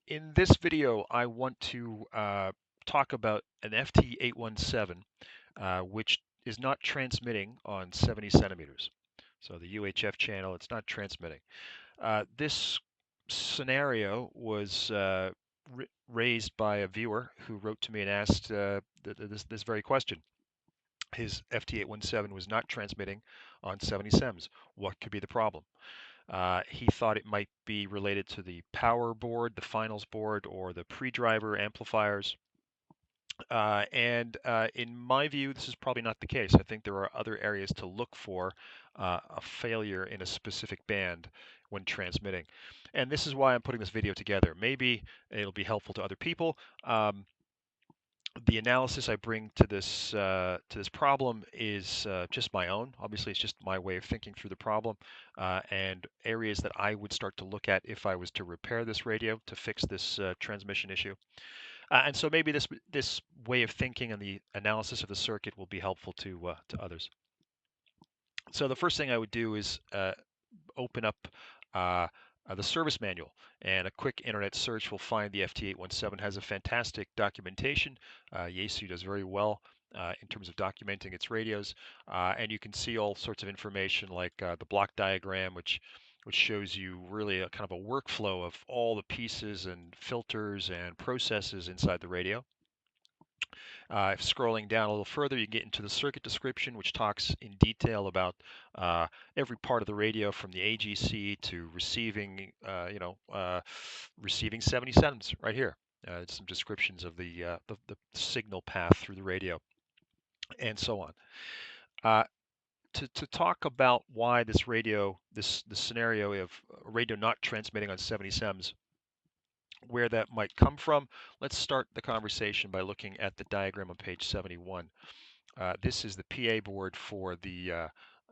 In this video, I want to talk about an FT-817, which is not transmitting on 70 centimeters. So the UHF channel, it's not transmitting. This scenario was raised by a viewer who wrote to me and asked this very question. His FT-817 was not transmitting on 70 sems. What could be the problem? He thought it might be related to the power board, the finals board, or the pre-driver amplifiers. And in my view, this is probably not the case. I think there are other areas to look for a failure in a specific band when transmitting. And this is why I'm putting this video together. Maybe it'll be helpful to other people. The analysis I bring to this problem is just my own. Obviously, it's just my way of thinking through the problem, and areas that I would start to look at if I was to repair this radio to fix this transmission issue. And so maybe this way of thinking and the analysis of the circuit will be helpful to others. So the first thing I would do is open up uh, the service manual, and a quick internet search will find the FT-817 has a fantastic documentation. Yaesu does very well in terms of documenting its radios, and you can see all sorts of information like the block diagram, which shows you really a kind of a workflow of all the pieces and filters and processes inside the radio. Scrolling down a little further, you get into the circuit description, which talks in detail about every part of the radio, from the AGC to receiving, receiving 70 centimeters right here. Some descriptions of the signal path through the radio, and so on. Uh, to talk about why this radio, this scenario of a radio not transmitting on 70 sems, where that might come from, let's start the conversation by looking at the diagram on page 71. This is the PA board for the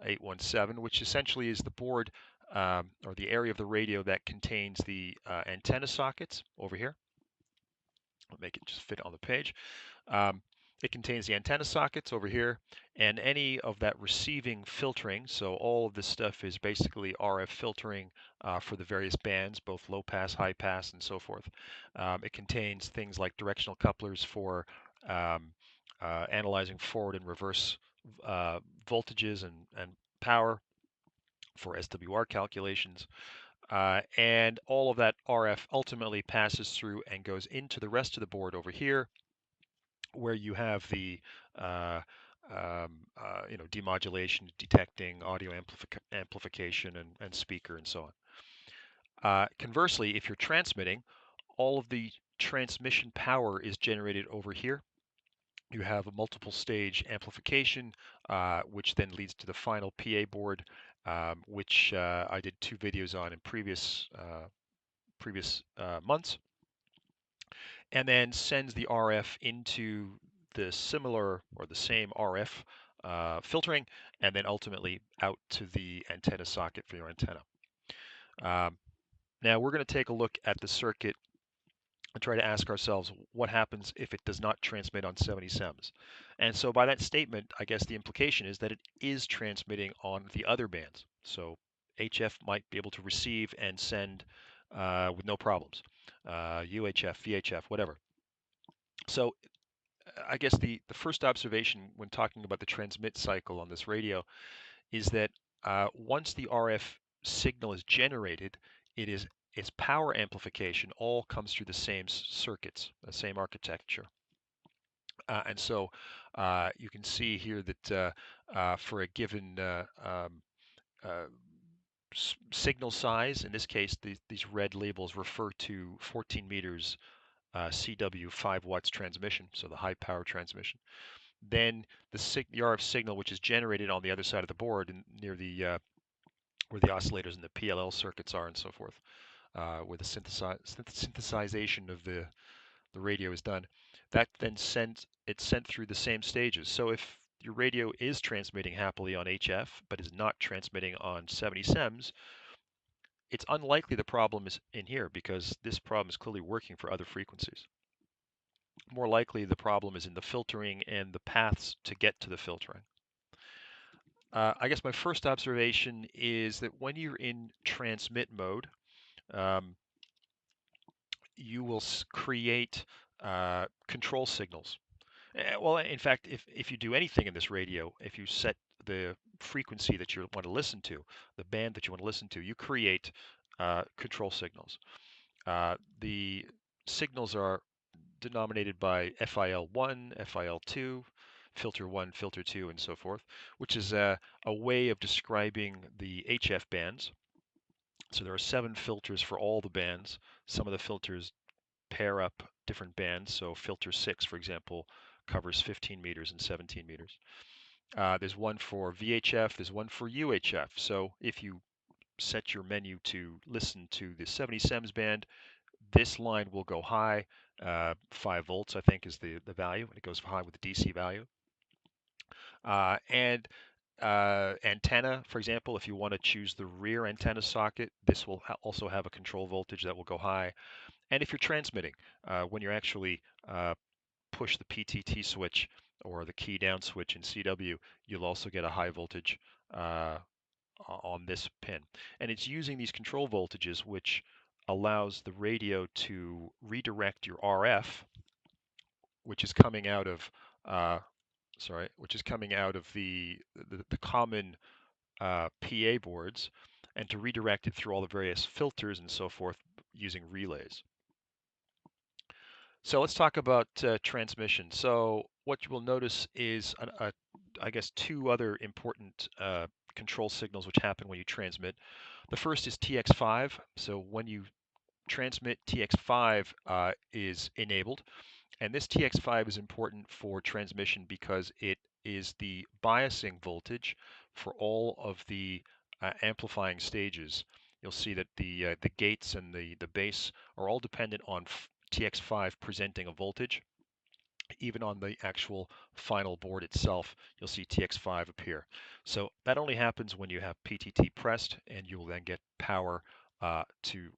817, which essentially is the board or the area of the radio that contains the antenna sockets over here. I'll make it just fit on the page. Um, it contains the antenna sockets over here and any of that receiving filtering. So all of this stuff is basically RF filtering for the various bands, both low pass, high pass, and so forth. It contains things like directional couplers for um, analyzing forward and reverse voltages and power for SWR calculations. And all of that RF ultimately passes through and goes into the rest of the board over here, where you have the demodulation, detecting, audio amplification, and speaker, and so on. Conversely, if you're transmitting, all of the transmission power is generated over here. You have a multiple stage amplification, which then leads to the final PA board, which I did 2 videos on in previous months, and then sends the RF into the similar or the same RF filtering, and then ultimately out to the antenna socket for your antenna. Now we're going to take a look at the circuit and try to ask ourselves what happens if it does not transmit on 70 sems. And so by that statement, I guess the implication is that it is transmitting on the other bands. So HF might be able to receive and send with no problems. UHF, VHF, whatever. So I guess the first observation when talking about the transmit cycle on this radio is that once the RF signal is generated, its power amplification all comes through the same circuits, the same architecture. And so you can see here that for a given signal size, in this case, these red labels refer to 14 meters CW 5 watts transmission, so the high power transmission. Then the RF signal, which is generated on the other side of the board and near the where the oscillators and the PLL circuits are and so forth, where the synthesization of the radio is done. That then sent through the same stages. So if your radio is transmitting happily on HF but is not transmitting on 70 sems, it's unlikely the problem is in here because this problem is clearly working for other frequencies. More likely the problem is in the filtering and the paths to get to the filtering. I guess my first observation is that when you're in transmit mode, you will create control signals. Well, in fact, if you do anything in this radio, if you set the frequency that you want to listen to, the band that you want to listen to, you create control signals. The signals are denominated by FIL1, FIL2, filter 1, filter 2, and so forth, which is a way of describing the HF bands. So there are 7 filters for all the bands. Some of the filters pair up different bands. So filter 6, for example, covers 15 meters and 17 meters. There's one for VHF, there's one for UHF. So if you set your menu to listen to the 77s band, this line will go high. 5 volts, I think, is the value, and it goes high with the DC value. And antenna, for example, if you want to choose the rear antenna socket, this will also have a control voltage that will go high. And if you're transmitting, when you're actually push the PTT switch or the key down switch in CW, you'll also get a high voltage on this pin. And it's using these control voltages which allows the radio to redirect your RF, which is coming out of which is coming out of the common PA boards, and to redirect it through all the various filters and so forth using relays. So let's talk about transmission. So what you will notice is, I guess, 2 other important control signals which happen when you transmit. The first is TX5. So when you transmit, TX5 is enabled. And this TX5 is important for transmission because it is the biasing voltage for all of the amplifying stages. You'll see that the gates and the base are all dependent on TX5 presenting a voltage. Even on the actual final board itself, you'll see TX5 appear. So that only happens when you have PTT pressed, and you will then get power to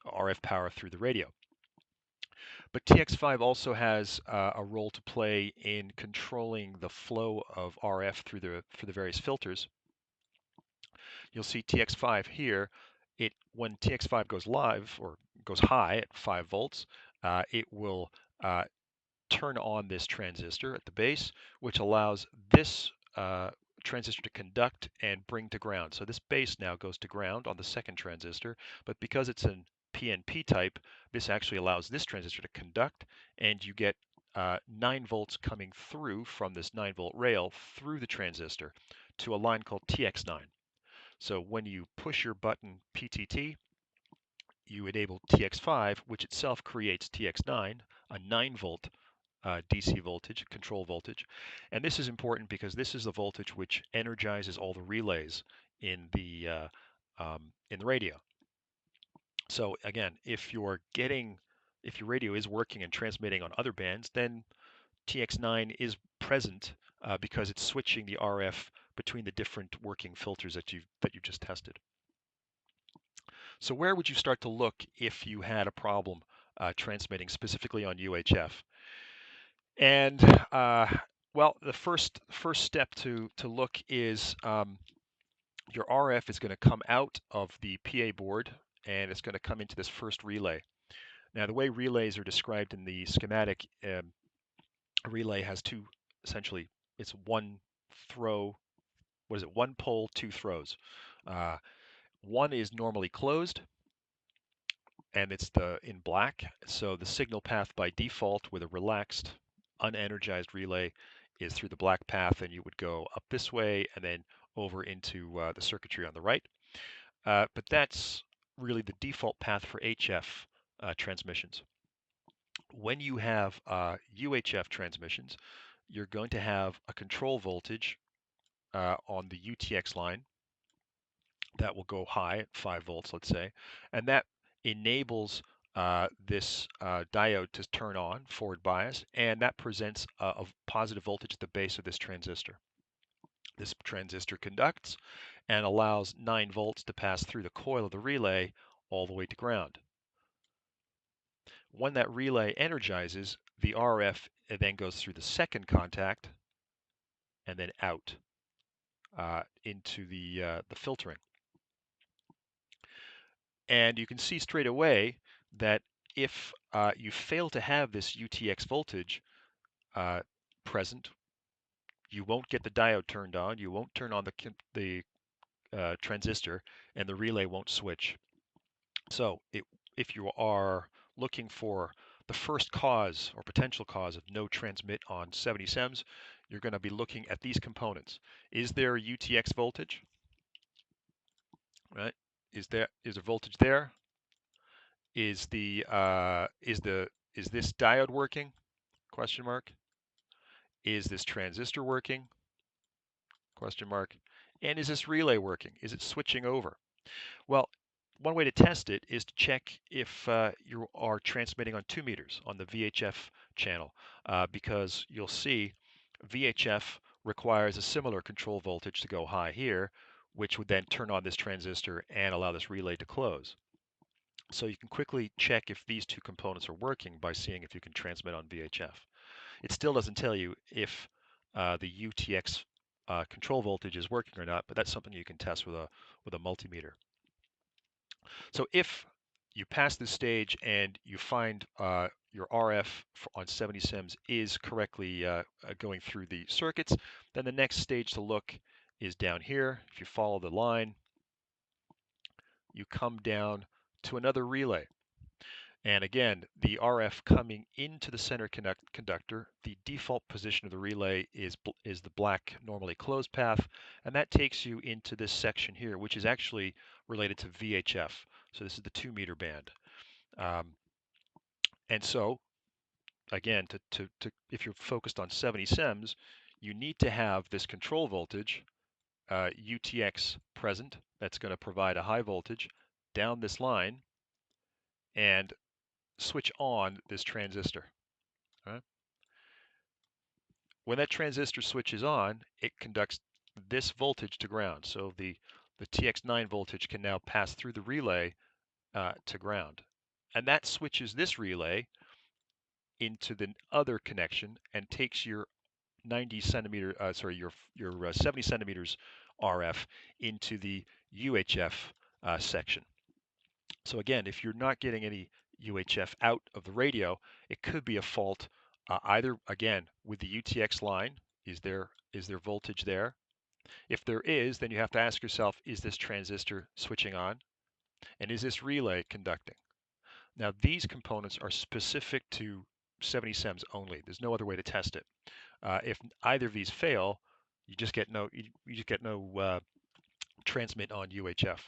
RF power through the radio. But TX5 also has a role to play in controlling the flow of RF through the various filters. You'll see TX5 here. When TX5 goes live or goes high at 5 volts, it will turn on this transistor at the base, which allows this transistor to conduct and bring to ground. So this base now goes to ground on the second transistor, but because it's an PNP type, this actually allows this transistor to conduct, and you get 9 volts coming through from this 9-volt rail through the transistor to a line called TX9. So when you push your button PTT, you enable TX5, which itself creates TX9, a 9-volt DC voltage, control voltage. And this is important because this is the voltage which energizes all the relays in the radio. So again, if your radio is working and transmitting on other bands, then TX9 is present because it's switching the RF between the different working filters that you just tested. So where would you start to look if you had a problem transmitting specifically on UHF? And well, the first step to look is your RF is going to come out of the PA board, and it's going to come into this first relay. Now, the way relays are described in the schematic, a relay has essentially, it's one throw. What is it? One pole, 2 throws. One is normally closed, and it's in black. So the signal path by default with a relaxed, unenergized relay is through the black path, and you would go up this way and then over into the circuitry on the right. But that's really the default path for HF transmissions. When you have UHF transmissions, you're going to have a control voltage on the UTX line that will go high at 5 volts, let's say, and that enables this diode to turn on, forward bias, and that presents a positive voltage at the base of this transistor. This transistor conducts and allows 9 volts to pass through the coil of the relay all the way to ground. When that relay energizes, the RF then goes through the second contact and then out into the filtering. And you can see straight away that if you fail to have this UTX voltage present, you won't get the diode turned on, you won't turn on the transistor, and the relay won't switch. So if you are looking for the first cause or potential cause of no transmit on 70 SEMS, you're going to be looking at these components. Is there UTX voltage? Right? Is there voltage there? Is this diode working? Question mark. Is this transistor working? Question mark. And is this relay working? Is it switching over? Well, one way to test it is to check if you are transmitting on 2 meters on the VHF channel, because you'll see VHF requires a similar control voltage to go high here, which would then turn on this transistor and allow this relay to close. So you can quickly check if these two components are working by seeing if you can transmit on VHF. It still doesn't tell you if the UTX control voltage is working or not, but that's something you can test with a multimeter. So if you pass this stage and you find your RF on 70 SEMS is correctly going through the circuits, then the next stage to look is down here. If you follow the line, you come down to another relay. And again, the RF coming into the center conductor, the default position of the relay is the black normally closed path, and that takes you into this section here, which is actually related to VHF. So this is the 2 meter band. And so, again, if you're focused on 70 SEMS, you need to have this control voltage, UTX, present. That's going to provide a high voltage down this line and switch on this transistor. Right? When that transistor switches on, it conducts this voltage to ground. So the TX9 voltage can now pass through the relay to ground. And that switches this relay into the other connection and takes your 90 centimeter, your 70 centimeters RF into the UHF section. So again, if you're not getting any UHF out of the radio, it could be a fault either, again, with the UTX line. Is there voltage there? If there is, then you have to ask yourself, is this transistor switching on? And is this relay conducting? Now, these components are specific to 70 SEMS only. There's no other way to test it. If either of these fail, you just get no transmit on UHF.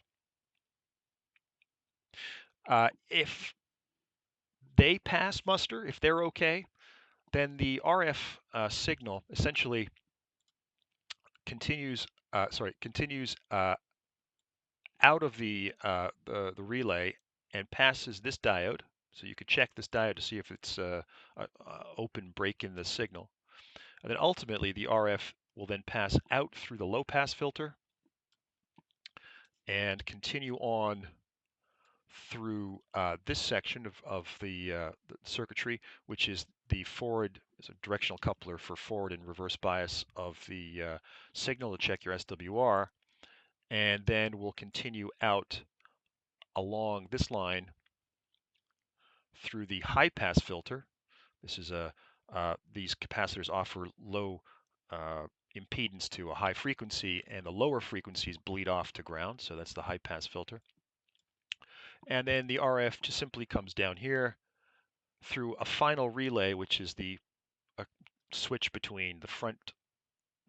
If they pass muster, if they're okay, then the RF signal essentially continues out of the relay and passes this diode. So you could check this diode to see if it's an open break in the signal. And then ultimately the RF will then pass out through the low pass filter and continue on through this section of the circuitry, which is the forward, is a directional coupler for forward and reverse bias of the signal to check your SWR, and then we'll continue out along this line through the high pass filter. This is these capacitors offer low impedance to a high frequency, and the lower frequencies bleed off to ground, so that's the high pass filter. And then the RF just simply comes down here through a final relay, which is the switch between the front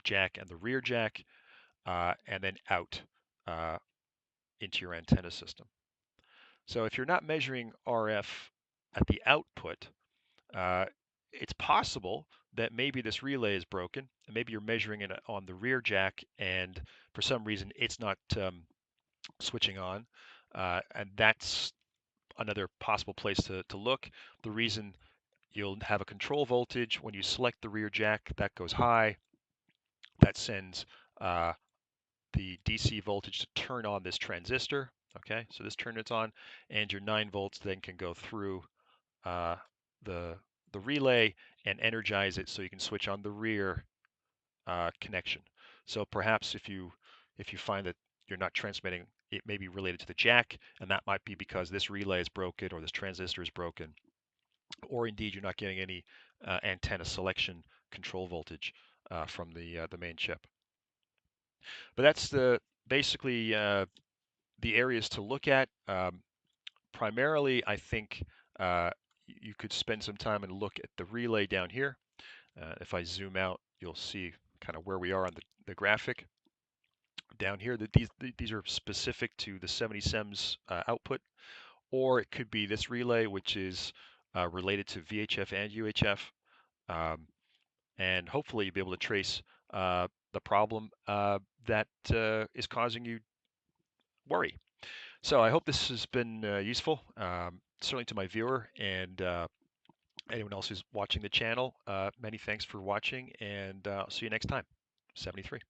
jack and the rear jack, and then out into your antenna system. So if you're not measuring RF at the output, it's possible that maybe this relay is broken, and maybe you're measuring it on the rear jack, and for some reason it's not switching on, and that's another possible place to look. The reason you'll have a control voltage when you select the rear jack that goes high, that sends the DC voltage to turn on this transistor. Okay, so this turns it on, and your 9 volts then can go through the relay and energize it so you can switch on the rear connection. So perhaps if you find that you're not transmitting it may be related to the jack, and that might be because this relay is broken or this transistor is broken, or indeed you're not getting any antenna selection control voltage from the main chip. But that's basically the areas to look at. Primarily, I think you could spend some time and look at the relay down here. If I zoom out, you'll see kind of where we are on the graphic. Down here, these are specific to the 70 SEMS output, or it could be this relay, which is related to VHF and UHF. And hopefully you'll be able to trace the problem that is causing you worry. So I hope this has been useful, certainly to my viewer and anyone else who's watching the channel. Many thanks for watching, and I'll see you next time. 73.